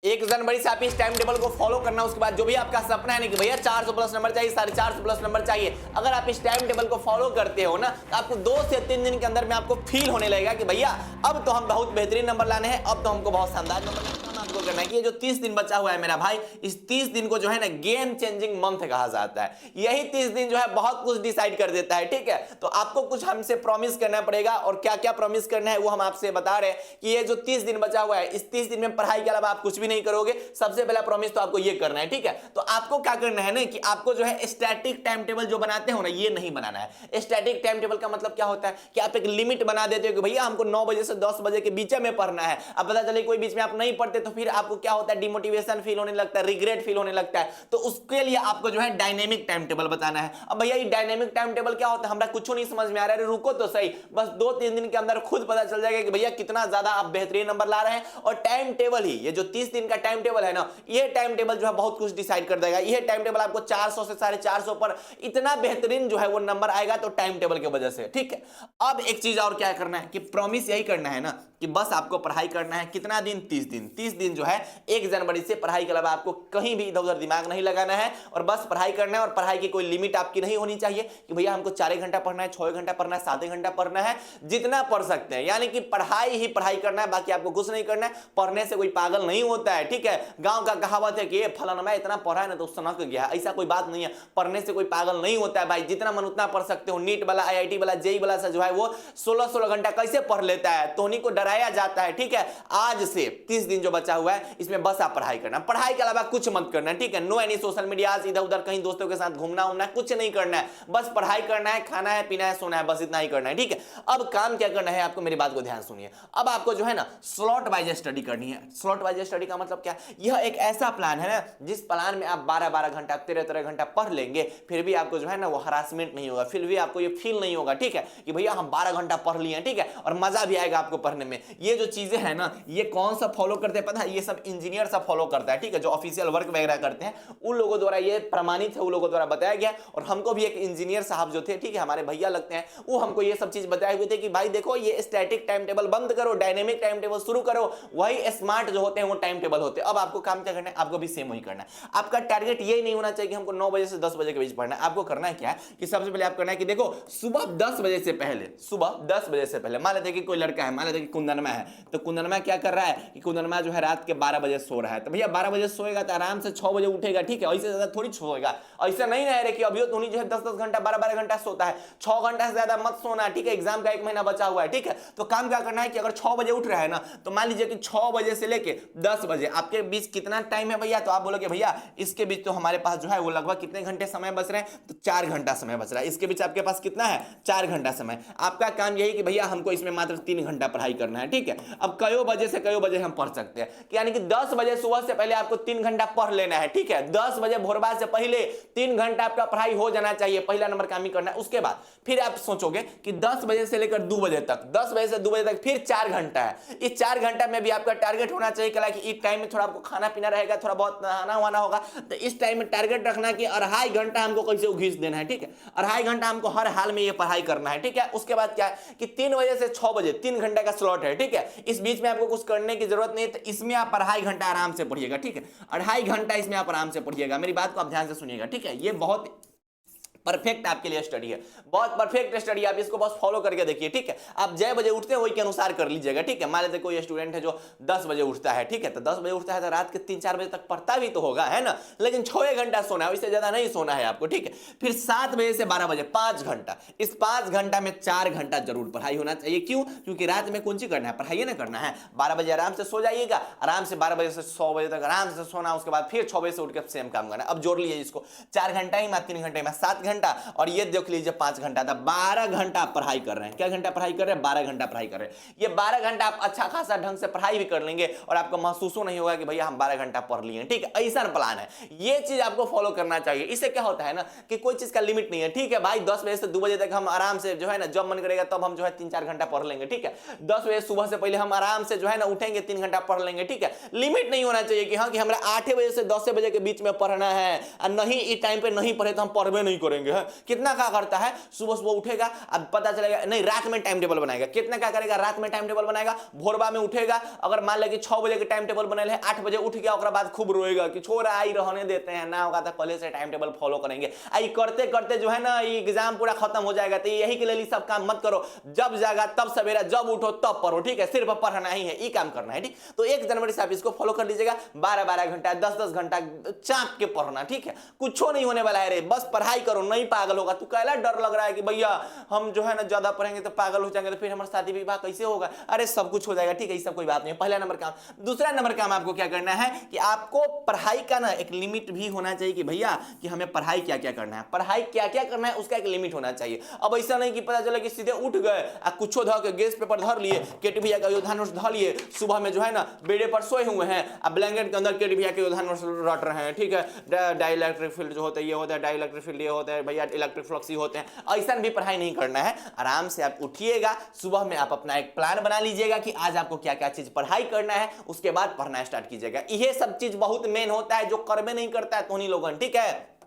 1 जनवरी से आप इस टाइम टेबल को फॉलो करना। उसके बाद जो भी आपका सपना है ना कि भैया 400 प्लस नंबर चाहिए, 450 प्लस नंबर चाहिए, अगर आप इस टाइम टेबल को फॉलो करते हो ना तो आपको 2 से 3 दिन के अंदर में आपको फील होने लगेगा कि भैया अब तो हम बहुत बेहतरीन नंबर लाने हैं, अब तो हमको बहुत शानदार नंबर लाने हैं। आपको करना है कि ये जो 30 दिन बचा हुआ है मेरा भाई, इस 30 दिन को जो है ना गेम चेंजिंग मंथ कहा जाता है। यही 30 दिन जो है बहुत कुछ डिसाइड कर देता है, ठीक है। तो आपको कुछ हमसे प्रॉमिस करना पड़ेगा, और क्या क्या प्रॉमिस करना है वो हम आपसे बता रहे हैं कि ये जो 30 दिन बचा हुआ है, इस 30 दिन में पढ़ाई के अलावा आप कुछ भी नहीं करोगे। सबसे पहला प्रॉमिस तो आपको ये करना है, ठीक है। तो आपको क्या करना है ना कि आपको जो है स्टैटिक टाइम टेबल जो बनाते हो ना, ये नहीं बनाना है। स्टैटिक टाइम टेबल का मतलब क्या होता है कि आप एक लिमिट बना देते हो कि भैया हमको 9 बजे से 10 बजे के बीच में पढ़ना है। अब पता चले कोई बीच में आप नहीं पढ़ते तो फिर आपको क्या होता है, डिमोटिवेशन फील होने लगता है, रिग्रेट फील होने लगता है। तो उसके लिए आपको जो है डायनेमिक टाइम टेबल बताना है। अब भैया ये डायनेमिक टाइम टेबल क्या होता है, हमरा कुछ नहीं समझ में आ रहा है, रुको तो सही, बस 2-3 दिन के अंदर खुद पता चल जाएगा कि भैया कितना ज्यादा आप बेहतरीन नंबर ला रहे हैं। और टाइम टेबल ही, ये जो 30 दिन का टाइम टेबल है ना, ये टाइम टेबल जो है बहुत कुछ डिसाइड कर देगा। ये टाइम टेबल आपको 400 से 450 पर इतना बेहतरीन जो है वो नंबर आएगा तो टाइम टेबल की वजह से, ठीक है। अब एक चीज और क्या करना है कि प्रॉमिस यही करना है ना कि बस आपको पढ़ाई करना है। कितना दिन? 30 दिन। 30 दिन जो है 1 जनवरी से पढ़ाई के अलावा आपको कहीं भी इधर उधर दिमाग नहीं लगाना है, और बस पढ़ाई करना है। और पढ़ाई की कोई लिमिट आपकी नहीं होनी चाहिए कि भैया हमको 4 घंटा पढ़ना है, 6 घंटा पढ़ना है, 7 घंटा पढ़ना है, जितना पढ़ सकते हैं। यानी कि पढ़ाई ही पढ़ाई करना है, बाकी आपको कुछ नहीं करना है। पढ़ने से कोई पागल नहीं होता है, ठीक है। गांव का कहावत है कि ये फलाना इतना पढ़ा है ना तो सनक गया है, ऐसा कोई बात नहीं है। पढ़ने से कोई पागल नहीं होता है भाई, जितना मन उतना पढ़ सकते हो। नीट वाला, IIT वाला, जेई वाला से जो है वो 16-16 घंटा कैसे पढ़ लेता है, तो उन्हीं को डराया जाता है, ठीक है। आज से 30 दिन जो बचा हुआ है इसमें बस आप पढ़ाई करना, पढ़ाई के अलावा कुछ मत करना, ठीक है। नो एनी सोशल मीडिया, इधर उधर कहीं दोस्तों के साथ घूमना उमना कुछ नहीं करना है, बस पढ़ाई करना है, खाना है, पीना है, सोना है, बस इतना ही करना है, ठीक है। अब काम क्या करना है आपको, मेरी बात को ध्यान सुनिए। अब आपको जो है ना स्लॉट वाइज स्टडी करनी है। स्लॉट वाइज स्टडी का मतलब क्या? यह एक ऐसा प्लान है ना जिस प्लान में आप 12-12 घंटा, 13-13 घंटा पढ़ लेंगे, फिर भी आपको जो है ना वो हरासमेंट नहीं होगा, फिर भी आपको ये फील नहीं होगा, ठीक है, कि भैया हम 12 घंटा पढ़ लिए, ठीक है। और मजा भी आएगा आपको पढ़ने में। ये जो चीजें हैं ना, ये कौन सा फॉलो करते हैं पता है? ये सब इंजीनियर सब फॉलो करता है, ठीक है। जो ऑफिशियल वर्क वगैरह करते हैं उन लोगों द्वारा ये प्रमाणित है, उन लोगों द्वारा बताया गया। और हमको भी एक इंजीनियर साहब जो थे, ठीक है, हमारे भैया लगते हैं, वो हमको ये सब चीज बताए हुए थे कि भाई देखो ये स्टैटिक टाइम टेबल बंद करो, डायनेमिक टाइम टेबल शुरू करो, वही स्मार्ट जो होते हैं वो टाइम टेबल होते हैं। अब आपको काम क्या करना है? आपको भी सेम वही करना है। आपका टारगेट ये नहीं होना चाहिए कि हमको 9 बजे से 10 बजे के बीच पढ़ना है। आपको करना है क्या कि सबसे पहले आप करना है कि देखो सुबह 10 बजे से पहले, सुबह 10 बजे से पहले मान लेते हैं कि कोई लड़का है, मान लेते हैं कि कुंदनमा है, तो कुंदनमा क्या कर रहा है कि कुंदनमा जो है रात के 12 बजे सो रहा है। तो भैया 12 बजे सोएगा तो आराम से 6 बजे उठेगा, ठीक है। ऐसे ज्यादा थोड़ी सोएगा, ऐसा नहीं रह रहे कि अभी तो जो है 10-10 घंटा, 12-12 घंटा सोता है। 6 घंटा से ज्यादा मत सोना, ठीक है। एग्जाम का 1 महीना बचा हुआ है, ठीक है। तो काम क्या करना है कि अगर 6 बजे उठ रहा है ना, तो मान लीजिए कि 6 बजे से लेके 10 बजे आपके बीच कितना टाइम है भैया? तो आप बोलोगे भैया इसके बीच तो हमारे पास जो है वो लगभग कितने घंटे समय बच रहे हैं? तो 4 घंटा समय बच रहा है। इसके बीच आपके पास कितना है? 4 घंटा समय। आपका काम यही कि भैया हमको इसमें मात्र 3 घंटा पढ़ाई करना है, ठीक है। अब कयो बजे से कयो बजे हम पढ़ सकते हैं, यानी कि 10 बजे सुबह से पहले आपको 3 घंटा पढ़ लेना है, ठीक है। 10 बजे भोरबा से पहले 3 घंटा आपका पढ़ाई हो जाना चाहिए, पहला नंबर काम ही करना है। उसके बाद फिर आप सोचोगे कि 10 बजे से लेकर 2 बजे तक, 10 बजे से 2 बजे तक फिर 4 घंटा है। इस 4 घंटा में भी आपका टारगेट होना चाहिए कि इस टाइम में थोड़ा आपको खाना पीना रहेगा, थोड़ा बहुत नहाना वाना होगा, तो इस टाइम में टारगेट रखना कि 2.5 घंटा हमको कैसे घिस देना है, ठीक है। 2.5 घंटा हमको हर हाल में ये पढ़ाई करना है, ठीक है। उसके बाद क्या है कि 3 बजे से 6 बजे 3 घंटे का स्लॉट है, ठीक है। इस बीच में आपको कुछ करने की जरूरत नहीं है, तो इसमें आप 2.5 घंटा आराम से पढ़िएगा, ठीक है। 2.5 घंटा इसमें आप आराम से पढ़िएगा। मेरी बात को आप ध्यान से सुनिएगा, ठीक है। ये बहुत परफेक्ट आपके लिए स्टडी है, बहुत परफेक्ट स्टडी। आप इसको बस फॉलो करके देखिए, ठीक है। आप जय बजे उठते हैं वही के अनुसार कर लीजिएगा, ठीक है। मान लेते कोई स्टूडेंट है जो 10 बजे उठता है, ठीक है, तो 10 बजे उठता है तो रात के 3-4 बजे तक पढ़ता भी तो होगा, है ना, लेकिन 6 घंटा सोना है, इससे ज्यादा नहीं सोना है आपको, ठीक है। फिर 7 बजे से 12 बजे 5 घंटा, इस 5 घंटा में 4 घंटा जरूर पढ़ाई होना चाहिए। क्यों? क्योंकि रात में कौन सी करना है? पढ़ाई ना करना है। 12 बजे आराम से सो जाइएगा, आराम से 12 बजे से 100 बजे तक आराम से सोना, उसके बाद फिर 6 बजे से उठकर सेम काम करना। अब जोड़ लीजिए इसको, 4 घंटा ही में 3 घंटे में 7 घंटा, और ये देख लीजिए 5 घंटा था। 12 घंटा आप पढ़ाई कर रहे हैं। क्या घंटा पढ़ाई कर रहे हैं? 12 घंटा पढ़ाई कर रहे हैं। ये 12 घंटा आप अच्छा खासा ढंग से पढ़ाई भी कर लेंगे और आपको महसूस नहीं होगा कि भैया हम 12 घंटा पढ़ लिए, ठीक है। ऐसा प्लान है, ये चीज आपको फॉलो करना चाहिए। इससे क्या होता है ना कि कोई चीज का लिमिट नहीं है, ठीक है भाई। 10 बजे से 2 बजे तक हम आराम से जो है ना, जब मन करेगा तब हम जो है 3-4 घंटा पढ़ लेंगे, ठीक है। 10 बजे सुबह से पहले हम आराम से जो है ना उठेंगे, 3 घंटा पढ़ लेंगे, ठीक है। लिमिट नहीं होना चाहिए कि हाँ कि हमें 8 बजे से 10 बजे के बीच में पढ़ना है, और नहीं इस टाइम पे नहीं पढ़े तो हम पढ़वे नहीं करेंगे। करेंगे है? कितना क्या करता है, सुबह सुबह उठेगा, अब पता चलेगा नहीं, रात में टाइम टेबल बनाएगा, कितना क्या करेगा, रात में टाइम टेबल बनाएगा, भोरबा में उठेगा, अगर मान ले कि 6 बजे के टाइम टेबल बने 8 बजे उठ गया, और बाद खूब रोएगा कि छोरा आई रहने देते हैं ना, होगा तो पहले से टाइम टेबल फॉलो करेंगे। आई करते करते जो है ना एग्जाम पूरा खत्म हो जाएगा। तो यही के लिए सब काम मत करो, जब जागा तब सवेरा, जब उठो तब पढ़ो, ठीक है, सिर्फ पढ़ना ही है, ये काम करना है, ठीक। तो 1 जनवरी से आप इसको फॉलो कर लीजिएगा, 12-12 घंटा 10-10 घंटा चाप के पढ़ना, ठीक है, कुछ नहीं होने वाला है रे, बस पढ़ाई करो, नहीं पागल होगा। तू कहला डर लग रहा है कि भैया हम जो है ना ज्यादा पढ़ेंगे तो पागल हो जाएंगे, तो फिर हमारा शादी विवाह कैसे होगा, अरे सब कुछ हो जाएगा, ठीक है, ये सब कोई बात नहीं। पहला नंबर काम। दूसरा नंबर काम आपको क्या करना है कि आपको पढ़ाई का ना एक लिमिट भी होना चाहिए कि भैया कि हमें पढ़ाई क्या क्या करना है, पढ़ाई क्या क्या करना है उसका एक लिमिट होना चाहिए। अब ऐसा नहीं कि पता चला कि सीधे उठ गए आ कुछो धो के गेस्ट पेपर धर लिए, केटी भैया का योद्धा नोट्स धर लिए, सुबह में जो है ना बेडे पर सोए हुए हैं, अब ब्लैंकेट के अंदर केटी भैया के योद्धा नोट्स रट रहे हैं, ठीक है, डाइलेक्ट्रिक फील्ड जो होता है ये होता है, डाइलेक्ट्रिक फील्ड ये होता है भैया, इलेक्ट्रिक फ्लक्स ये होते हैं। ऐसा भी पढ़ाई नहीं करना है, आराम से आप उठिएगा, सुबह में आप अपना एक प्लान बना लीजिएगा कि आज आपको क्या क्या चीज पढ़ाई करना है, उसके बाद पढ़ना स्टार्ट कीजिएगा। ये सब चीज बहुत मेन होता है, जो कर्मे नहीं करता है तो नहीं लोगन, ठीक है।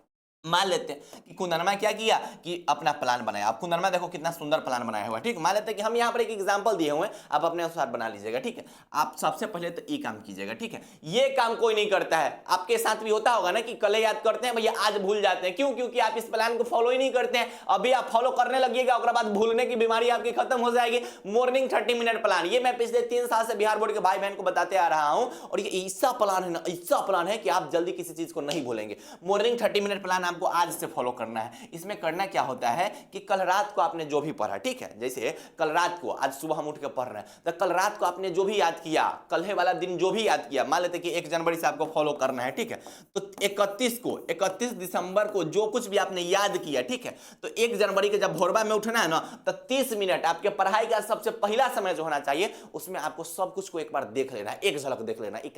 मान लेते हैं कि कुंदनमा क्या किया कि अपना प्लान बनाया। आप कुंदनमा देखो कितना सुंदर प्लान बनाया हुआ है, ठीक। मान लेते हैं कि हम यहाँ पर एक एग्जांपल दिए हुए हैं, आप अपने अनुसार बना लीजिएगा, ठीक है। आप सबसे पहले तो ये काम कीजिएगा, ठीक है। ये काम कोई नहीं करता है, आपके साथ भी होता होगा ना कि कल याद करते हैं भैया आज भूल जाते हैं, क्यों? क्योंकि आप इस प्लान को फॉलो ही नहीं करते हैं। अभी आप फॉलो करने लगिएगा, उसके बाद भूलने की बीमारी आपकी खत्म हो जाएगी। मॉर्निंग 30 मिनट प्लान, ये मैं पिछले 3 साल से बिहार बोर्ड के भाई बहन को बताते आ रहा हूं, और ये ऐसा प्लान है ना, ऐसा प्लान है कि आप जल्दी किसी चीज को नहीं भूलेंगे। मॉर्निंग 30 मिनट प्लान आपको आज से फॉलो करना है। इसमें करना क्या होता है कि कल रात को आपने जो भी पढ़ा, ठीक है, जैसे कल रात को, आज सुबह हम उठ के पढ़ रहे हैं, तो कल रात को आपने जो भी याद किया, कल वाला दिन जो भी याद किया, मान लेते कि 1 जनवरी से आपको फॉलो करना है, ठीक है, तो 31 दिसंबर को जो कुछ भी आपने याद किया, ठीक है, तो 1 जनवरी के जब भोरबा में उठना है ना, तो 30 मिनट आपके पढ़ाई का सबसे पहला समय जो होना चाहिए, उसमें आपको सब कुछ को एक बार देख लेना है, एक झलक देख लेना है। एक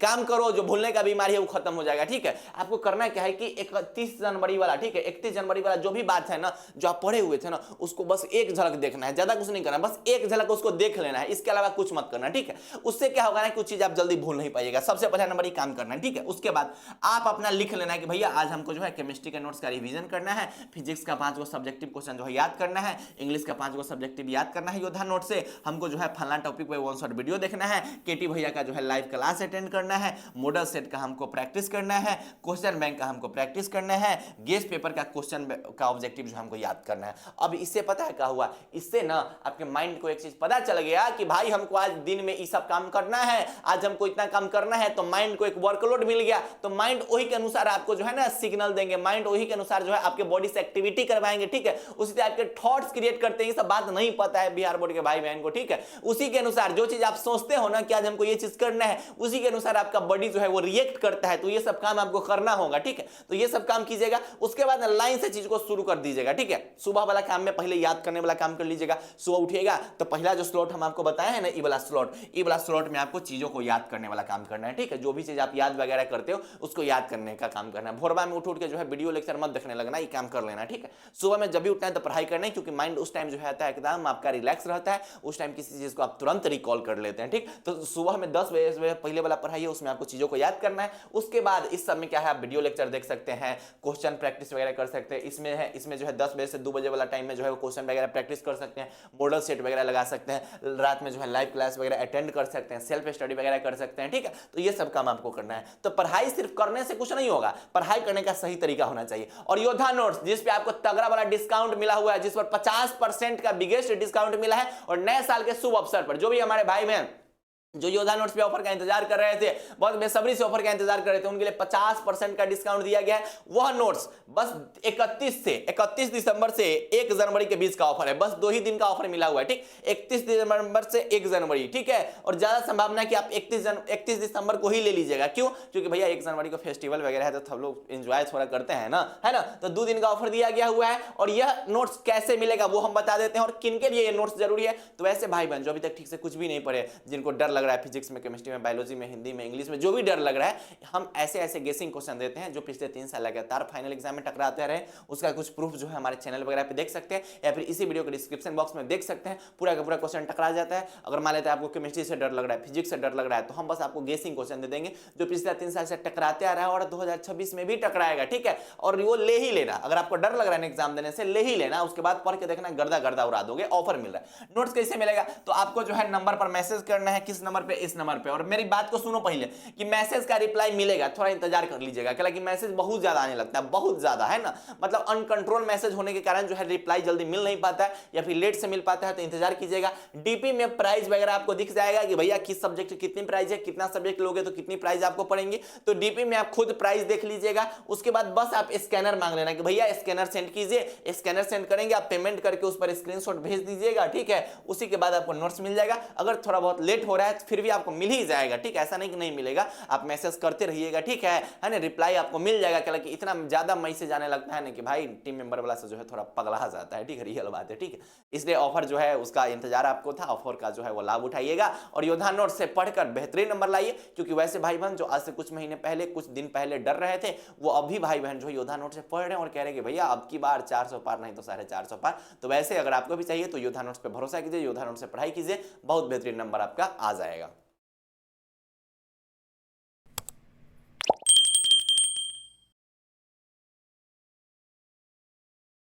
काम करो, जो भूलने का बीमारी है वो खत्म हो जाएगा, ठीक है। आपको करना क्या है कि 31 जनवरी वाला, ठीक है, 31 जनवरी वाला जो भी बात है ना, जो आप पढ़े हुए थे ना, उसको बस एक झलक देखना है, ज्यादा कुछ नहीं करना, बस एक झलक उसको देख लेना है, इसके अलावा कुछ मत करना, ठीक है। उससे क्या होगा ना, कुछ चीज आप जल्दी भूल नहीं पाइएगा। सबसे पहला नंबर ये काम करना है, ठीक है। उसके बाद आप अपना लिख लेना है कि भैया आज हमको जो है केमिस्ट्री के नोट्स का रिवीजन करना है, फिजिक्स का 5 गो सब्जेक्टिव क्वेश्चन जो है याद करना है, इंग्लिश का 5 गो सब्जेक्टिव याद करना है योद्धा नोट से, हमको जो है फलाना टॉपिक पे 1 शॉर्ट वीडियो देखना है, केटी भैया का जो है लाइव क्लास अटेंड करना है, मॉडल सेट का हमको प्रैक्टिस करना है, क्वेश्चन बैंक का हमको प्रैक्टिस करना है, गेस्ट पेपर का क्वेश्चन का ऑब्जेक्टिव जो हमको याद करना है। अब इससे पता है क्या हुआ, इससे ना आपके माइंड को एक चीज पता चल गया कि भाई हमको आज दिन में ये सब काम करना है, आज हमको इतना काम करना है, तो माइंड को एक वर्कलोड मिल गया, तो माइंड वही के अनुसार आपको जो है ना सिग्नल देंगे, माइंड वही के अनुसार जो है आपके बॉडी से एक्टिविटी करवाएंगे, ठीक है। उसी से आपके थॉट्स क्रिएट करते हैं, ये सब बात नहीं पता है बिहार बोर्ड के भाई बहन को, ठीक है। उसी के अनुसार जो चीज आप सोचते हो ना कि आज हमको ये चीज करना है, उसी के अनुसार आपका बॉडी जो है वो रिएक्ट करता है, तो ये सब काम आपको करना होगा, ठीक है। तो ये सब काम कीजिएगा, उसके बाद लाइन से चीज को शुरू कर दीजिएगा, ठीक है। सुबह वाला काम में पहले याद करने वाला काम कर लीजिएगा। सुबह उठिएगा तो पहला जो स्लॉट हम आपको बताया है ना, ये वाला स्लॉट में आपको चीजों को याद करने वाला काम करना है, ठीक है। जो भी चीज आप याद वगैरह करते हो उसको याद करने का काम करना है। भोरबा में उठ के जो है वीडियो लेक्चर मत देखने लगना, ये काम कर लेना, ठीक है। सुबह में जब भी उठना है तो पढ़ाई करना है, क्योंकि माइंड उस टाइम जो है एकदम आपका रिलैक्स रहता है, उस टाइम किसी चीज को आप तुरंत रिकॉल कर लेते हैं, ठीक। तो सुबह में 10 बजे से पहले वाला पढ़ाई है, उसमें आपको चीजों को याद करना है। उसके बाद इस सब में क्या है, आप वीडियो लेक्चर देख सकते हैं, क्वेश्चन प्रैक्टिस वगैरह कर सकते हैं। इसमें जो है 10 बजे से 2 बजे वाला टाइम में जो है क्वेश्चन वगैरह प्रैक्टिस कर सकते हैं, मॉडल सेट वगैरह लगा सकते हैं, रात में जो है लाइव क्लास वगैरह अटेंड कर सकते हैं, सेल्फ स्टडी वगैरह कर सकते हैं, ठीक है। तो ये सब काम आपको करना है। तो पढ़ाई सिर्फ करने से कुछ नहीं होगा, पढ़ाई करने का सही तरीका होना चाहिए। और योद्धा नोट्स जिस पे आपको तगड़ा वाला डिस्काउंट मिला हुआ है, जिस पर 50% का बिगेस्ट डिस्काउंट मिला है, और नए साल के शुभ अवसर पर जो भी हमारे भाई बहन जो योद्धा नोट्स पे ऑफर का इंतजार कर रहे थे, बहुत बेसब्री से ऑफर का इंतजार कर रहे थे, उनके लिए 50% का डिस्काउंट दिया गया है। वह नोट्स बस 31 दिसंबर से 1 जनवरी के बीच का ऑफर है, बस 2 ही दिन का ऑफर मिला हुआ है, ठीक। 31 दिसंबर से 1 जनवरी, ठीक है। और ज्यादा संभावना है कि आप 31 दिसंबर को ही ले लीजिएगा। क्यों? क्योंकि भैया 1 जनवरी को फेस्टिवल वगैरह है, तो सब लोग एंजॉय थोड़ा करते हैं ना, है ना। तो 2 दिन का ऑफर दिया गया हुआ है। और यह नोट्स कैसे मिलेगा वो हम बता देते हैं, और किनके लिए ये नोट्स जरूरी है। तो ऐसे भाई बहन जो अभी तक ठीक से कुछ भी नहीं पढ़े, जिनको डर लग रहा है फिजिक्स में, केमिस्ट्री में, बायोलॉजी में, हिंदी में, इंग्लिश में, जो भी डर लग रहा है, हम ऐसे ऐसे गेसिंग क्वेश्चन देते हैं जो पिछले 3 साल लगातार फाइनल एग्जाम में टकराते रहे। उसका कुछ प्रूफ जो है हमारे चैनल वगैरह पे देख सकते हैं, या फिर इसी वीडियो के डिस्क्रिप्शन बॉक्स में देख सकते हैं। पूरा का पूरा क्वेश्चन टकरा जाता है। अगर मान लेते हैं आपको केमिस्ट्री से डर लग रहा है, फिजिक्स से डर लग रहा है, तो हम बस आपको गेसिंग क्वेश्चन दे देंगे जो पिछले 3 साल से टकराते आ रहा है और 2026 में भी टकराएगा, ठीक है। और वो ले ही लेना, अगर आपको डर लग रहा है एग्जाम देने से, ले ही लेना, उसके बाद पढ़ के देखना, गर्दा गर्दा उड़ा दोगे। ऑफर मिल रहा है। नोट्स कैसे मिलेगा? तो आपको जो है नंबर पर मैसेज करना है। किस नंबर पे? इस नंबर पे। और मेरी बात को सुनो पहले कि मैसेज का रिप्लाई मिलेगा, थोड़ा इंतजार कर लीजिएगा, क्योंकि मैसेज बहुत ज्यादा आने लगता है, बहुत ज्यादा, है ना। मतलब अनकंट्रोल मैसेज होने के कारण जो है रिप्लाई जल्दी मिल नहीं पाता है, या फिर लेट से मिल पाता है, तो इंतजार कीजिएगा। डीपी में प्राइस वगैरह आपको दिख जाएगा कि भैया किस सब्जेक्ट की कितनी प्राइस है, कितना सब्जेक्ट लोगे तो कितनी प्राइस आपको पड़ेंगी। तो डीपी में आप खुद प्राइस देख लीजिएगा। उसके बाद बस आप स्कैनर मांग लेना कि भैया स्कैनर सेंड कीजिए। स्कैनर सेंड करेंगे, आप पेमेंट करके उस पर स्क्रीनशॉट भेज दीजिएगा, ठीक है। उसी के बाद आपको नोट्स मिल जाएगा। अगर थोड़ा बहुत लेट हो रहा है तो फिर भी आपको मिल ही जाएगा, ठीक है। ऐसा नहीं कि नहीं मिलेगा, आप मैसेज करते रहिएगा, ठीक है ना। रिप्लाई आपको मिल जाएगा, क्योंकि इतना ज्यादा मैसेज आने लगता है ना कि भाई टीम मेंबर वाला से जो है थोड़ा पगला जाता है, ठीक है। रियल बात है, ठीक है। इसलिए ऑफर जो है उसका इंतजार आपको था, ऑफर का जो है वो लाभ उठाइएगा और योद्धा नोट से पढ़कर बेहतरीन नंबर लाइए। क्योंकि वैसे भाई बहन जो आज से कुछ महीने पहले, कुछ दिन पहले डर रहे थे, वो अभी भाई बहन जो योद्धा नोट से पढ़ रहे हैं और कह रहे हैं कि भैया अब की बार 400 पार नहीं तो 450 पार। तो वैसे अगर आपको भी चाहिए तो योद्धा नोट्स पे भरोसा कीजिए, योद्धा नोट से पढ़ाई कीजिए, बहुत बेहतरीन नंबर आपका आ जाएगा।